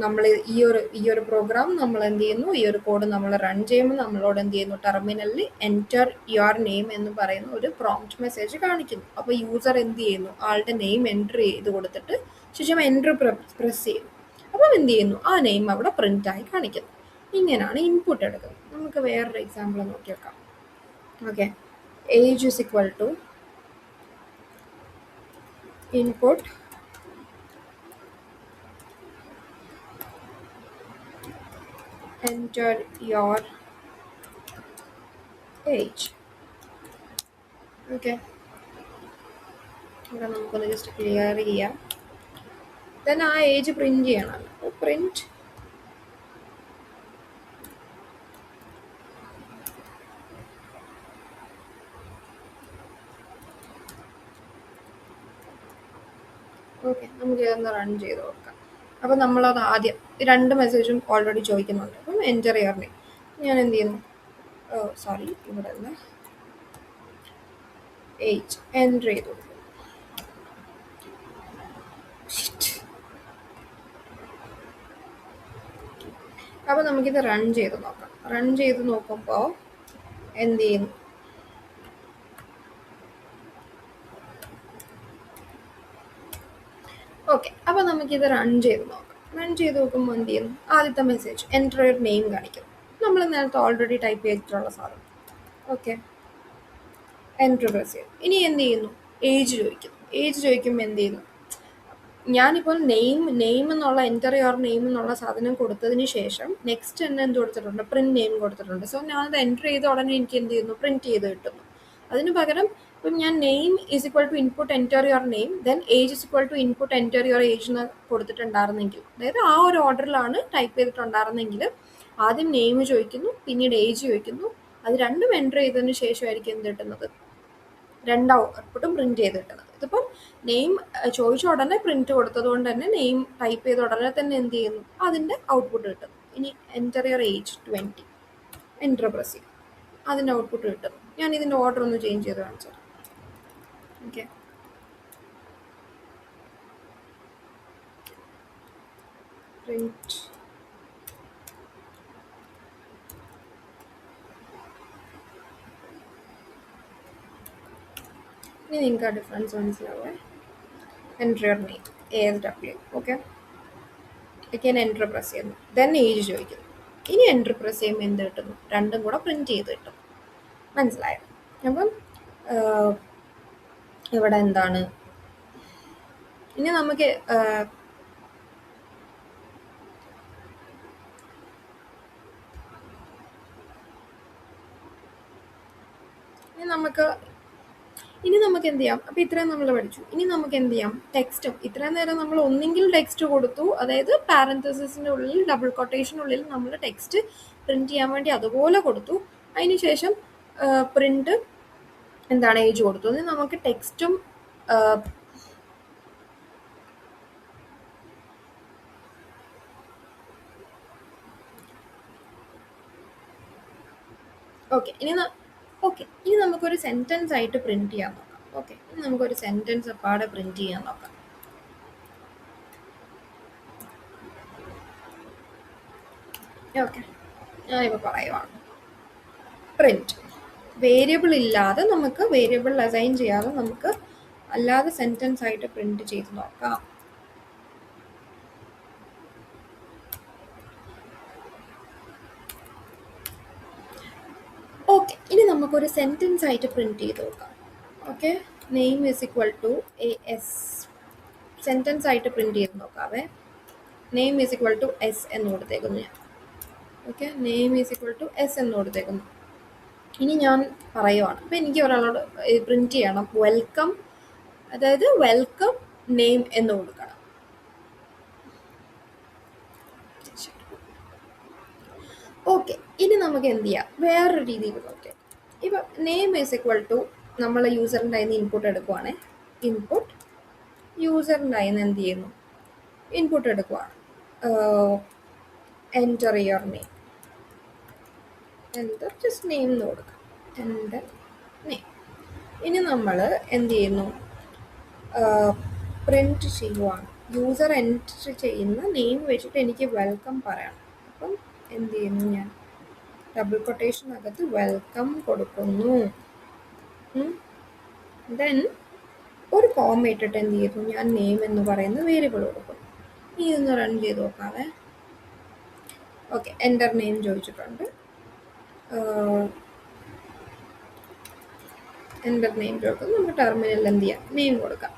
നമ്മൾ ഈ ഒരു പ്രോഗ്രാം നമ്മൾ എന്ത് ചെയ്യുന്നു? ഈ ഒരു കോഡ് നമ്മൾ റൺ ചെയ്യുമ്പോൾ നമ്മളോട് എന്ത് ചെയ്യുന്നു? ടെർമിനലിൽ എൻ്റർ യുവർ നെയിം എന്ന് പറയുന്ന ഒരു പ്രോംപ്റ്റ് മെസ്സേജ് കാണിക്കുന്നു. അപ്പോൾ യൂസർ എന്ത് ചെയ്യുന്നു? ആളുടെ നെയിം എൻ്റർ ചെയ്ത് കൊടുത്തിട്ട് ശേഷം എൻ്റർ പ്രസ് ചെയ്യുന്നു. അപ്പം എന്ത് ചെയ്യുന്നു? ആ നെയിം അവിടെ പ്രിൻ്റായി കാണിക്കുന്നു. ഇങ്ങനെയാണ് ഇൻപുട്ട് എടുക്കുന്നത്. നമുക്ക് വേറൊരു എക്സാമ്പിൾ നോക്കി വെക്കാം. Okay, age is equal to input enter your age. Okay, ഇവിടെ നമുക്കൊന്ന് ജസ്റ്റ് ക്ലിയർ ചെയ്യാം. ദെൻ ആ ഏജ് പ്രിന്റ് ചെയ്യണം. പ്രിന്റ് ഓക്കെ, നമുക്ക് ഇതൊന്ന് റൺ ചെയ്ത് നോക്കാം. അപ്പോൾ നമ്മളത് ആദ്യം രണ്ട് മെസ്സേജും ഓൾറെഡി ചോദിക്കുന്നുണ്ട്. അപ്പം എൻ്റർ യുവർ നെയിം ഞാൻ എന്ത് ചെയ്യുന്നു? സോറി, ഇവിടെ നിന്ന് ഏജ് എൻ്റർ ചെയ്ത് കൊടുക്കും. അപ്പോൾ നമുക്കിത് റൺ ചെയ്ത് നോക്കാം. റൺ ചെയ്ത് നോക്കുമ്പോൾ എന്ത് ചെയ്യുന്നു? ഓക്കെ, അപ്പോൾ നമുക്കിത് റൺ ചെയ്ത് നോക്കാം. റൺ ചെയ്ത് നോക്കുമ്പോൾ എന്ത് ചെയ്യുന്നു? ആദ്യത്തെ മെസ്സേജ് എൻ്റർ യുവർ നെയിം കാണിക്കും. നമ്മൾ നേരത്തെ ഓൾറെഡി ടൈപ്പ് ചെയ്തിട്ടുള്ള സാധനം. ഓക്കെ, എൻ്റർ പ്രസ് ചെയ്യും. ഇനി എന്ത് ചെയ്യുന്നു? ഏജ് ചോദിക്കും. ഏജ് ചോദിക്കുമ്പോൾ എന്ത് ചെയ്യുന്നു? ഞാനിപ്പോൾ നെയിം എന്നുള്ള എൻ്റർ യുവർ നെയിം എന്നുള്ള സാധനം കൊടുത്തതിന് ശേഷം നെക്സ്റ്റ് തന്നെ എന്ത് കൊടുത്തിട്ടുണ്ട്? പ്രിന്റ് നെയിം കൊടുത്തിട്ടുണ്ട്. സോ ഞാനത് എൻ്റർ ചെയ്ത ഉടനെ എനിക്ക് എന്ത് ചെയ്യുന്നു? പ്രിന്റ് ചെയ്ത് കിട്ടുന്നു. അതിന് പകരം ഇപ്പം ഞാൻ name is equal to input enter your name then age is equal to input enter your age എന്ന് കൊടുത്തിട്ടുണ്ടായിരുന്നെങ്കിൽ, അതായത് ആ ഒരു ഓർഡറിലാണ് ടൈപ്പ് ചെയ്തിട്ടുണ്ടായിരുന്നെങ്കിൽ ആദ്യം നെയിം ചോദിക്കുന്നു, പിന്നീട് ഏജ് ചോദിക്കുന്നു. അത് രണ്ടും എൻ്റർ ചെയ്തതിന് ശേഷമായിരിക്കും എന്ത് കിട്ടുന്നത്? രണ്ട് ഔട്ട്പുട്ടും പ്രിന്റ് ചെയ്ത് കിട്ടുന്നത്. ഇതിപ്പം നെയിം ചോദിച്ച ഉടനെ പ്രിന്റ് കൊടുത്തത് കൊണ്ട് തന്നെ നെയിം ടൈപ്പ് ചെയ്ത ഉടനെ തന്നെ എന്ത് ചെയ്യുന്നു? അതിൻ്റെ ഔട്ട്പുട്ട് കിട്ടുന്നു. ഇനി enter your age 20 enter press ചെയ്യും. അതിൻ്റെ ഔട്ട്പുട്ട് കിട്ടുന്നു. ഞാൻ ഇതിൻ്റെ ഓർഡർ ഒന്ന് ചേഞ്ച് ചെയ്ത് കാണിച്ചു. ഓക്കെ, പ്രിന്റ് ഇനി നിങ്ങൾക്ക് ആ ഡിഫറൻസ് മനസ്സിലാവേ. Enter your name ASW. Okay, again enter press ചെയ്യുന്നു. ദെൻ ഏജ് ചോദിക്കുന്നു. ഇനി എൻ്റർ പ്രസ് ചെയ്യുമ്പോൾ എന്ത് കിട്ടുന്നു? രണ്ടും കൂടെ പ്രിന്റ് ചെയ്ത് കിട്ടും. മനസ്സിലായോ? അപ്പം ഇവിടെ എന്താണ്? ഇനി നമുക്ക് ഇനി നമുക്ക് എന്ത് ചെയ്യാം? അപ്പോൾ ഇത്രയും നമ്മൾ പഠിച്ചു. ഇനി നമുക്ക് എന്ത് ചെയ്യാം? ടെക്സ്റ്റും ഇത്രയും നേരം നമ്മൾ ഒന്നെങ്കിൽ ടെക്സ്റ്റ് കൊടുത്തു, അതായത് പാരന്തസിസിൻ്റെ ഉള്ളിൽ ഡബിൾ കൊട്ടേഷനുള്ളിൽ നമ്മൾ ടെക്സ്റ്റ് പ്രിന്റ് ചെയ്യാൻ വേണ്ടി അതുപോലെ കൊടുത്തു. അതിനുശേഷം പ്രിന്റ് എന്താണ് ഏജ് കൊടുത്തു. ഇനി നമുക്ക് ടെക്സ്റ്റും ഇനി നമുക്കൊരു സെൻറ്റൻസ് ആയിട്ട് പ്രിന്റ് ചെയ്യാൻ നോക്കാം. ഓക്കെ, ഇനി നമുക്കൊരു സെൻറ്റൻസ് അപ്പാടെ പ്രിന്റ് ചെയ്യാൻ നോക്കാം. ഓക്കെ, ഞാനിപ്പോൾ പറയുവാണ്. പ്രിന്റ് വേരിയബിൾ ഇല്ലാതെ നമുക്ക് വേരിയബിൾ അസൈൻ ചെയ്യാതെ നമുക്ക് അല്ലാതെ സെൻറ്റൻസ് ആയിട്ട് പ്രിന്റ് ചെയ്ത് നോക്കാം. ഓക്കെ, ഇനി നമുക്കൊരു സെൻറ്റൻസ് ആയിട്ട് പ്രിന്റ് ചെയ്ത് നോക്കാം. Okay, name is equal to AS sentence ആയിട്ട് പ്രിന്റ് ചെയ്ത് നോക്കാവേ. Name is equal to S എന്ന് കൊടുത്തേക്കുന്നു ഞാൻ. Okay, name is equal to S എന്ന് കൊടുത്തേക്കുന്നു. ഇനി ഞാൻ പറയുവാണ്. അപ്പോൾ എനിക്ക് ഒരാളോട് പ്രിന്റ് ചെയ്യണം വെൽക്കം, അതായത് വെൽക്കം നെയിം എന്ന് കൊടുക്കണം. ഓക്കെ, ഇനി നമുക്ക് എന്ത് ചെയ്യാം, വേറൊരു രീതിയിൽ നോക്കാം. ഇപ്പം നെയിം ഈസ് ഈക്വൽ ടു നമ്മൾ യൂസറിൻ്റെ കയ്യിൽ നിന്ന് ഇൻപുട്ട് എടുക്കുവാണേ. ഇൻപുട്ട് യൂസറിൻ്റെ കയ്യിൽ നിന്ന് എന്ത് ചെയ്യുന്നു, ഇൻപുട്ട് എടുക്കുവാണ്. Enter your name, enter just name എന്ന് കൊടുക്കാം, എൻ്റർ നെയിം. ഇനി നമ്മൾ എന്ത് ചെയ്യുന്നു, പ്രിൻറ്റ് ചെയ്യുവാണ്. യൂസർ എൻ്റർ ചെയ്യുന്ന നെയിം വെച്ചിട്ട് എനിക്ക് വെൽക്കം പറയണം. അപ്പം എന്ത് ചെയ്യുന്നു, ഞാൻ ഡബിൾ കൊട്ടേഷനകത്ത് വെൽക്കം കൊടുക്കുന്നു. ദെൻ ഒരു കോമ ഇട്ടിട്ട് എന്ത് ചെയ്തു, ഞാൻ നെയിം എന്ന് പറയുന്ന വേരിയബിൾ കൊടുക്കും. ഇനി ഒന്ന് റൺ ചെയ്ത് നോക്കാവേ. ഓക്കെ, എൻ്റർ നെയിം ചോദിച്ചിട്ടുണ്ട്. എൻ്റർ നെയിം ചോദിക്കും. നമുക്ക് ടെർമിനലിൽ എന്ത് ചെയ്യാം, നെയിം കൊടുക്കാം.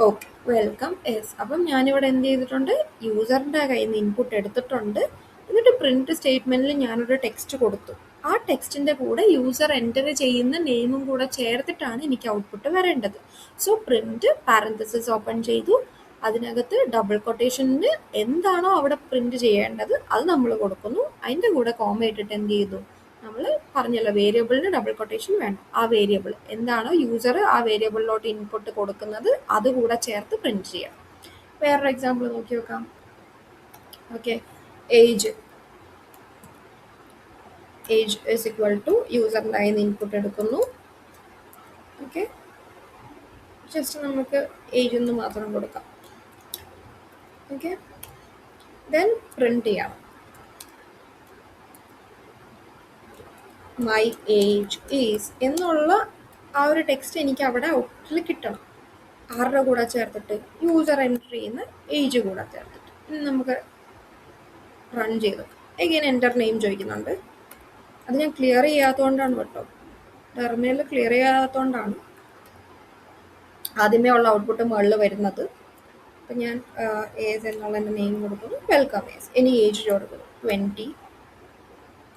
Okay, welcome S. അപ്പം ഞാനിവിടെ എന്ത് ചെയ്തിട്ടുണ്ട്, യൂസറിൻ്റെ കയ്യിൽ നിന്ന് ഇൻപുട്ട് എടുത്തിട്ടുണ്ട്. എന്നിട്ട് പ്രിൻറ്റ് സ്റ്റേറ്റ്മെൻറ്റിൽ ഞാനൊരു ടെക്സ്റ്റ് കൊടുത്തു. ആ ടെക്സ്റ്റിൻ്റെ കൂടെ യൂസർ എൻ്റർ ചെയ്യുന്ന നെയിമും കൂടെ ചേർത്തിട്ടാണ് എനിക്ക് ഔട്ട്പുട്ട് വരേണ്ടത്. സോ പ്രിൻറ്റ് പാരന്തസിസ് ഓപ്പൺ ചെയ്തു, അതിനകത്ത് ഡബിൾ കൊട്ടേഷനിൽ എന്താണോ അവിടെ പ്രിൻറ്റ് ചെയ്യേണ്ടത് അത് നമ്മൾ കൊടുക്കുന്നു. അതിൻ്റെ കൂടെ കോമ ഇട്ടിട്ട് എന്ത് ചെയ്തു, നമ്മൾ പറഞ്ഞല്ലോ വേരിയബിളിന് ഡബിൾ കൊട്ടേഷൻ വേണം. ആ വേരിയബിൾ എന്താണോ യൂസർ ആ വേരിയബിളിലോട്ട് ഇൻപുട്ട് കൊടുക്കുന്നത് അതുകൂടെ ചേർത്ത് പ്രിൻറ്റ് ചെയ്യാം. വേറൊരു എക്സാമ്പിൾ നോക്കി നോക്കാം. Okay, age is equal to യൂസറിൻ്റെ കയ്യിൽ നിന്ന് ഇൻപുട്ട് എടുക്കുന്നു. ഓക്കെ, ജസ്റ്റ് നമുക്ക് ഏജ് എന്ന് മാത്രം കൊടുക്കാം. ഓക്കെ, ദെൻ പ്രിൻറ്റ് ചെയ്യണം. മൈ ഏജ് ഈസ് എന്നുള്ള ആ ഒരു ടെക്സ്റ്റ് എനിക്ക് അവിടെ ഔട്ട്പുട്ടിൽ കിട്ടണം. ആരുടെ കൂടെ ചേർത്തിട്ട്, യൂസർ എൻ്റർ ചെയ്യുന്ന ഏജ് കൂടെ ചേർത്തിട്ട്. ഇനി നമുക്ക് റൺ ചെയ്തു. എഗെയിൻ എൻ്റർ നെയിം ചോദിക്കുന്നുണ്ട്. അത് ഞാൻ ക്ലിയർ ചെയ്യാത്തതുകൊണ്ടാണ് കേട്ടോ, ടെർമിനൽ ക്ലിയർ ചെയ്യാത്തതുകൊണ്ടാണ് ആദ്യമേ ഉള്ള ഔട്ട്പുട്ട് മുകളിൽ വരുന്നത്. അപ്പം ഞാൻ ഏജ് എന്നുള്ള എൻ്റെ നെയിം കൊടുക്കുന്നു, വെൽക്കം ഏജ്. ഇനി ഏജ് കൊടുക്കുന്നു 20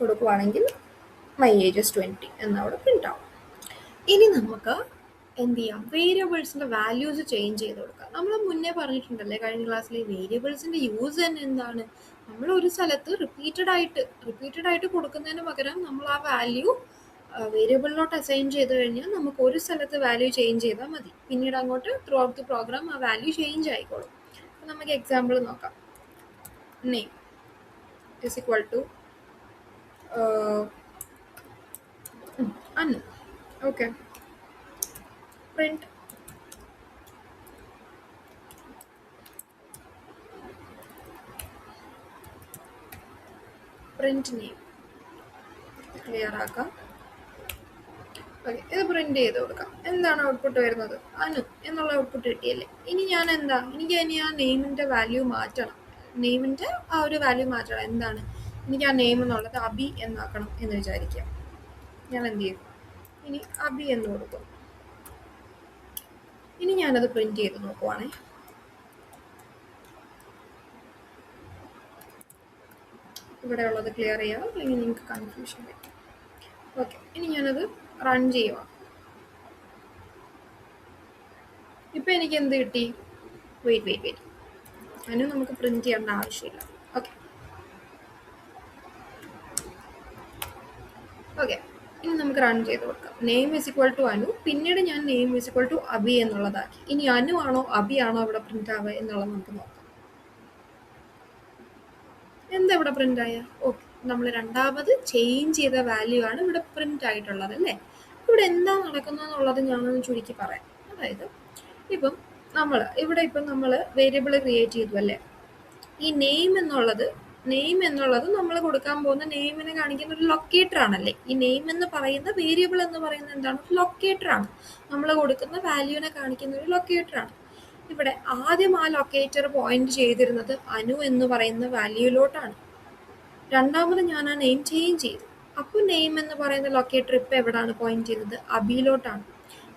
കൊടുക്കുവാണെങ്കിൽ മൈ ഏജ് ഇസ് 20 എന്നവിടെ പ്രിൻ്റ് ആവും. ഇനി നമുക്ക് എന്ത് ചെയ്യാം, വേരിയബിൾസിൻ്റെ വാല്യൂസ് ചേഞ്ച് ചെയ്ത് കൊടുക്കാം. നമ്മൾ മുന്നേ പറഞ്ഞിട്ടുണ്ടല്ലേ കഴിഞ്ഞ ക്ലാസ്സിൽ, വേരിയബിൾസിൻ്റെ യൂസ് തന്നെ എന്താണ്, നമ്മൾ ഒരു സ്ഥലത്ത് റിപ്പീറ്റഡ് ആയിട്ട് കൊടുക്കുന്നതിന് പകരം നമ്മൾ ആ വാല്യൂ വേരിയബിളിലോട്ട് അസൈൻ ചെയ്ത് കഴിഞ്ഞാൽ നമുക്ക് ഒരു സ്ഥലത്ത് വാല്യൂ ചേഞ്ച് ചെയ്താൽ മതി. പിന്നീട് അങ്ങോട്ട് ത്രൂ ഔട്ട് ദി പ്രോഗ്രാം ആ വാല്യൂ ചേഞ്ച് ആയിക്കോളും. അപ്പം നമുക്ക് എക്സാമ്പിൾ നോക്കാം. നെയിം ഇസ് ഈക്വൽ ടു അന്നു. ഓക്കെ, പ്രിന്റ് നെയിം ക്ലിയർ ആക്കാം. ഓക്കെ, ഇത് പ്രിന്റ് ചെയ്ത് കൊടുക്കാം. എന്താണ് ഔട്ട്പുട്ട് വരുന്നത്, അനു എന്നുള്ള ഔട്ട്പുട്ട് കിട്ടിയല്ലേ. ഇനി ഞാൻ എനിക്ക് ആ നെയിമിൻ്റെ വാല്യൂ മാറ്റണം. നെയിമിൻ്റെ ആ ഒരു വാല്യൂ മാറ്റണം. എന്താണ്, എനിക്ക് ആ നെയിം എന്നുള്ളത് അബി എന്നാക്കണം എന്ന് വിചാരിക്കാം. ഞാൻ എന്ത് ചെയ്യും, ഇനി അബി എന്ന് കൊടുക്കും. ഇനി ഞാനത് പ്രിന്റ് ചെയ്ത് നോക്കുവാണേ. ഇവിടെ ഉള്ളത് ക്ലിയർ ചെയ്യാം, അല്ലെങ്കിൽ നിങ്ങൾക്ക് കൺഫ്യൂഷൻ വരും. ഓക്കെ, ഇനി ഞാനത് റൺ ചെയ്യുക. ഇപ്പം എനിക്ക് എന്ത് കിട്ടി, വെയിറ്റ് അതിന് നമുക്ക് പ്രിന്റ് ചെയ്യേണ്ട ആവശ്യമില്ല. ഓക്കെ, ഇനി നമുക്ക് റൺ ചെയ്ത് കൊടുക്കാം. Name is equal to Anu, പിന്നീട് ഞാൻ name is equal to Abi എന്നുള്ളതാക്കി. ഇനി അനു ആണോ അബി ആണോ ഇവിടെ പ്രിന്റ് ആവുക എന്നുള്ളത് നമുക്ക് നോക്കാം. എന്താ ഇവിടെ പ്രിന്റ് ആയ, ഓക്കെ, നമ്മൾ രണ്ടാമത് ചേഞ്ച് ചെയ്ത വാല്യൂ ആണ് ഇവിടെ പ്രിന്റ് ആയിട്ടുള്ളത് അല്ലേ. ഇവിടെ എന്താ നടക്കുന്നതെന്നുള്ളത് ഞാനൊന്ന് ചുരുക്കി പറയാം. അതായത് ഇപ്പം നമ്മൾ വേരിയബിൾ ക്രിയേറ്റ് ചെയ്തു അല്ലേ. ഈ നെയിം എന്നുള്ളത് നമ്മൾ കൊടുക്കാൻ പോകുന്ന നെയിമിനെ കാണിക്കുന്ന ഒരു ലൊക്കേറ്റർ ആണല്ലേ. ഈ നെയിം എന്ന് പറയുന്ന വേരിയബിൾ എന്ന് പറയുന്നത് എന്താണ്, ലൊക്കേറ്റർ ആണ്. നമ്മൾ കൊടുക്കുന്ന വാല്യൂവിനെ കാണിക്കുന്ന ഒരു ലൊക്കേറ്റർ ആണ്. ഇവിടെ ആദ്യം ആ ലൊക്കേറ്റർ പോയിന്റ് ചെയ്തിരുന്നത് അനു എന്ന് പറയുന്ന വാല്യൂയിലോട്ടാണ്. രണ്ടാമത് ഞാൻ ആ നെയിം ചേഞ്ച് ചെയ്തു. അപ്പോൾ നെയിം എന്ന് പറയുന്ന ലൊക്കേറ്റർ ഇപ്പം എവിടെയാണ് പോയിന്റ് ചെയ്യുന്നത്, അബിയിലോട്ടാണ്.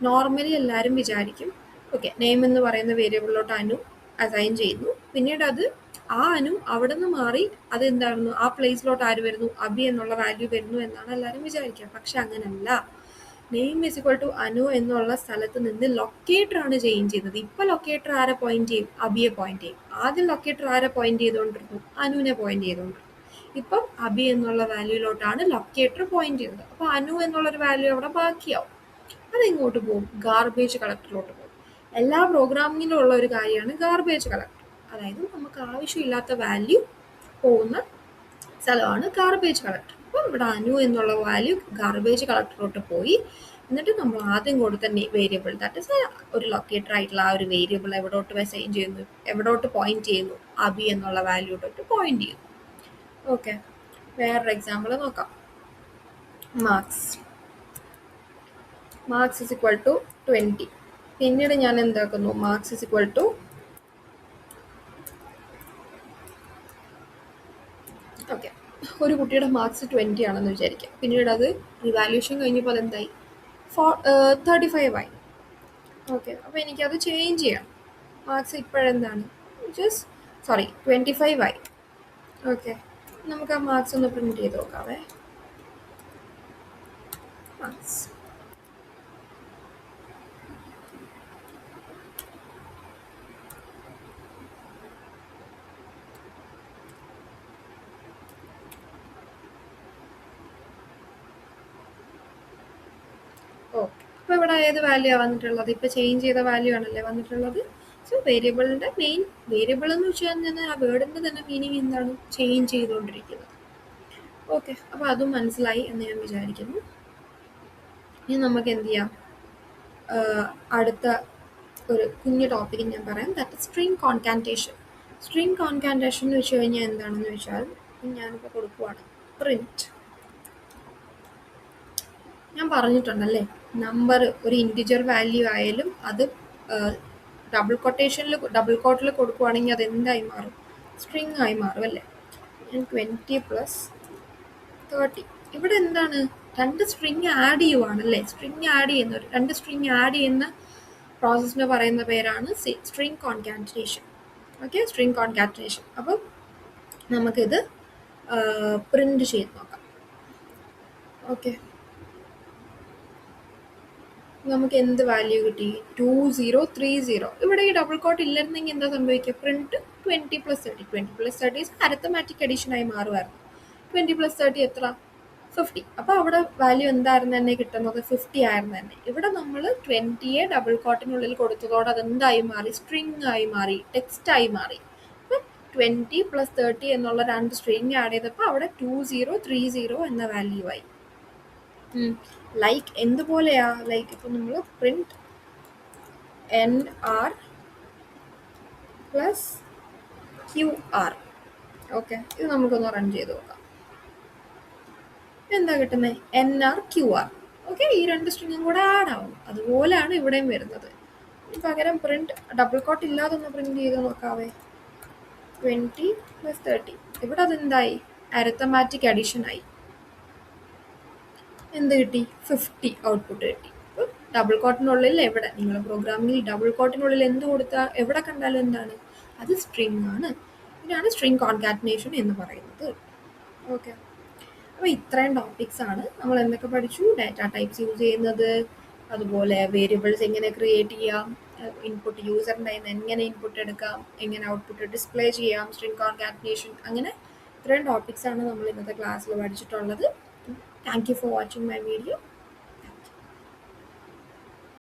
നോർമലി എല്ലാവരും വിചാരിക്കും ഓക്കെ, നെയിം എന്ന് പറയുന്ന വേരിയബിളിലോട്ട് അനു അസൈൻ ചെയ്യുന്നു, പിന്നീട് അത് ആ അനു അവിടെ നിന്ന് മാറി അത് എന്തായിരുന്നു, ആ പ്ലേസിലോട്ട് ആര് വരുന്നു, അബി എന്നുള്ള വാല്യൂ വരുന്നു എന്നാണ് എല്ലാവരും വിചാരിക്കുക. പക്ഷെ അങ്ങനല്ല. Name is equal to Anu എന്നുള്ള സ്ഥലത്ത് നിന്ന് ലൊക്കേറ്റർ ആണ് ചേഞ്ച് ചെയ്യുന്നത്. ഇപ്പൊ ലൊക്കേറ്റർ ആരെ പോയിന്റ് ചെയ്യും, അബിയെ പോയിന്റ് ചെയ്യും. ആദ്യം ലൊക്കേറ്റർ ആരെ പോയിന്റ് ചെയ്തുകൊണ്ടിരുന്നു, അനുവിനെ പോയിന്റ് ചെയ്തുകൊണ്ടിരുന്നു. ഇപ്പം അബി എന്നുള്ള വാല്യൂയിലോട്ടാണ് ലൊക്കേറ്റർ പോയിന്റ് ചെയ്യുന്നത്. അപ്പോൾ അനു എന്നുള്ളൊരു വാല്യൂ അവിടെ ബാക്കിയാവും. അതെങ്ങോട്ട് പോകും? ഗാർബേജ് കളക്ടറിലോട്ട് പോകും. എല്ലാ പ്രോഗ്രാമിങ്ങിലും ഉള്ള ഒരു കാര്യമാണ് ഗാർബേജ് കളക്ടർ. അതായത് നമുക്ക് ആവശ്യമില്ലാത്ത വാല്യൂ പോകുന്ന സ്ഥലമാണ് ഗാർബേജ് കളക്ടർ. അപ്പം ഇവിടെ അനു എന്നുള്ള വാല്യൂ ഗാർബേജ് കളക്ടറിലോട്ട് പോയി. എന്നിട്ട് നമ്മൾ ആദ്യം കൊടുത്ത വേരിയബിൾ, ദാറ്റ് ഇസ് ഒരു ലൊക്കേറ്റർ ആയിട്ടുള്ള ആ ഒരു വേരിയബിൾ എവിടോട്ട് അസൈൻ ചെയ്യുന്നു, എവിടോട്ട് പോയിന്റ് ചെയ്യുന്നു? അബി എന്നുള്ള വാല്യൂട്ടോട്ട് പോയിന്റ് ചെയ്യുന്നു. ഓക്കെ, വേറൊരു എക്സാമ്പിൾ നോക്കാം. Marks is equal to 20. പിന്നീട് ഞാൻ എന്താക്കുന്നു? Marks is equal to okay, ഒരു കുട്ടിയുടെ മാർക്സ് 20 ആണെന്ന് വിചാരിക്കാം. പിന്നീട് അത് റിവാല്യൂഷൻ കഴിഞ്ഞപ്പോൾ അതെന്തായി? 35 ആയി. ഓക്കെ, അപ്പോൾ എനിക്കത് ചേഞ്ച് ചെയ്യണം. മാർക്സ് ഇപ്പോഴെന്താണ്? 25 ആയി. ഓക്കെ, നമുക്ക് ആ മാർക്സ് ഒന്ന് പ്രിന്റ് ചെയ്ത് നോക്കാവേ. മാർക്സ് ഓക്കെ, അപ്പോൾ ഇവിടെ ഏത് വാല്യൂ ആണ് വന്നിട്ടുള്ളത്? ഇപ്പോൾ ചേഞ്ച് ചെയ്ത വാല്യൂ ആണല്ലേ വന്നിട്ടുള്ളത്. സോ വേരിയബിളിൻ്റെ മെയിൻ വേരിയബിൾ എന്ന് വെച്ച് കഴിഞ്ഞാൽ ആ വേർഡിൻ്റെ തന്നെ മീനിങ് എന്താണ്? ചേഞ്ച് ചെയ്തുകൊണ്ടിരിക്കുന്നത്. ഓക്കെ, അപ്പോൾ അതും മനസ്സിലായി എന്ന് ഞാൻ വിചാരിക്കുന്നു. ഇനി നമുക്ക് എന്ത് ചെയ്യാം? അടുത്ത ഒരു കുഞ്ഞു ടോപ്പിക്ക് ഞാൻ പറയാം. That string concatenation. String concatenation എന്ന് വെച്ച് കഴിഞ്ഞാൽ എന്താണെന്ന് വെച്ചാൽ, ഞാനിപ്പോൾ കൊടുക്കുവാണ് പ്രിന്റ്. ഞാൻ പറഞ്ഞിട്ടുണ്ടല്ലേ, നമ്പർ ഒരു ഇൻറ്റിജർ വാല്യൂ ആയാലും അത് ഡബിൾ കോട്ടിൽ കൊടുക്കുവാണെങ്കിൽ അത് എന്തായി മാറും? സ്ട്രിങ് ആയി മാറും അല്ലേ. 20 + 30. ഇവിടെ എന്താണ്? രണ്ട് സ്ട്രിങ് ആഡ് ചെയ്യുവാണല്ലേ. രണ്ട് സ്ട്രിങ് ആഡ് ചെയ്യുന്ന പ്രോസസ്സിന് പറയുന്ന പേരാണ് string concatenation. Okay, string concatenation. അപ്പം നമുക്കിത് പ്രിന്റ് ചെയ്ത് നോക്കാം. ഓക്കെ, നമുക്ക് എന്ത് വാല്യൂ കിട്ടി? 2030. ഇവിടെ ഈ ഡബിൾ കോട്ട് ഇല്ലായിരുന്നെങ്കിൽ എന്താ സംഭവിക്കുക? പ്രിന്റ് 20 + 30. 20 + 30 അരിത്തമാറ്റിക് അഡീഷനായി മാറുമായിരുന്നു. 20 + 30 എത്ര? 50. അപ്പോൾ അവിടെ വാല്യൂ എന്തായിരുന്നു തന്നെ കിട്ടുന്നത്? 50 ആയിരുന്നു തന്നെ. ഇവിടെ നമ്മൾ 20യെ ഡബിൾ കോട്ടിനുള്ളിൽ കൊടുത്തതോടെ അതെന്തായി മാറി? സ്ട്രിങ് ആയി മാറി, ടെക്സ്റ്റ് ആയി മാറി. അപ്പം 20 + 30 എന്നുള്ള രണ്ട് സ്ട്രിങ് ആഡ് ചെയ്തപ്പോൾ അവിടെ 2030 എന്ന വാല്യൂ ആയി. ലൈക്ക് എന്തുപോലെയാ? ലൈക്ക് ഇപ്പം നമ്മൾ പ്രിന്റ് NR + QR. ഓക്കെ, ഇത് നമുക്കൊന്ന് റൺ ചെയ്ത് നോക്കാം. എന്താ കിട്ടുന്നത്? NR QR. ഓക്കെ, ഈ രണ്ട് സ്ട്രിങ്ങും കൂടെ ആഡ് ആവും. അതുപോലെയാണ് ഇവിടെയും വരുന്നത്. പകരം പ്രിന്റ് ഡബിൾ കോട്ട് ഇല്ലാതെ ഒന്ന് പ്രിന്റ് ചെയ്ത് നോക്കാവേ. 20 + 30. ഇവിടെ അതെന്തായി? അരിത്തമാറ്റിക് അഡീഷൻ ആയി. എന്ത് കിട്ടി? 50 ഔട്ട്പുട്ട് കിട്ടി. ഡബിൾ കോട്ടിനുള്ളിൽ എവിടെ നിങ്ങൾ പ്രോഗ്രാമിങ്ങിൽ ഡബിൾ കോട്ടിനുള്ളിൽ എന്ത് കൊടുത്താൽ എവിടെ കണ്ടാലും എന്താണ്? അത് സ്ട്രിങ് ആണ്. ഇതിനാണ് സ്ട്രിങ് കോൺകാറ്റനേഷൻ എന്ന് പറയുന്നത്. ഓക്കെ, അപ്പോൾ ഇത്രയും ടോപ്പിക്സ് ആണ് നമ്മൾ എന്തൊക്കെ പഠിച്ചു. ഡാറ്റ ടൈപ്സ് യൂസ് ചെയ്യുന്നത്, അതുപോലെ വേരിയബിൾസ് എങ്ങനെ ക്രിയേറ്റ് ചെയ്യാം, ഇൻപുട്ട് യൂസറിൻ്റെ എങ്ങനെ ഇൻപുട്ട് എടുക്കാം, എങ്ങനെ ഔട്ട്പുട്ട് ഡിസ്പ്ലേ ചെയ്യാം, സ്ട്രിങ് കോൺകാറ്റനേഷൻ, അങ്ങനെ ഇത്രയും ടോപ്പിക്സ് ആണ് നമ്മൾ ഇന്നത്തെ ക്ലാസ്സിൽ പഠിച്ചിട്ടുള്ളത്. Thank you for watching my video.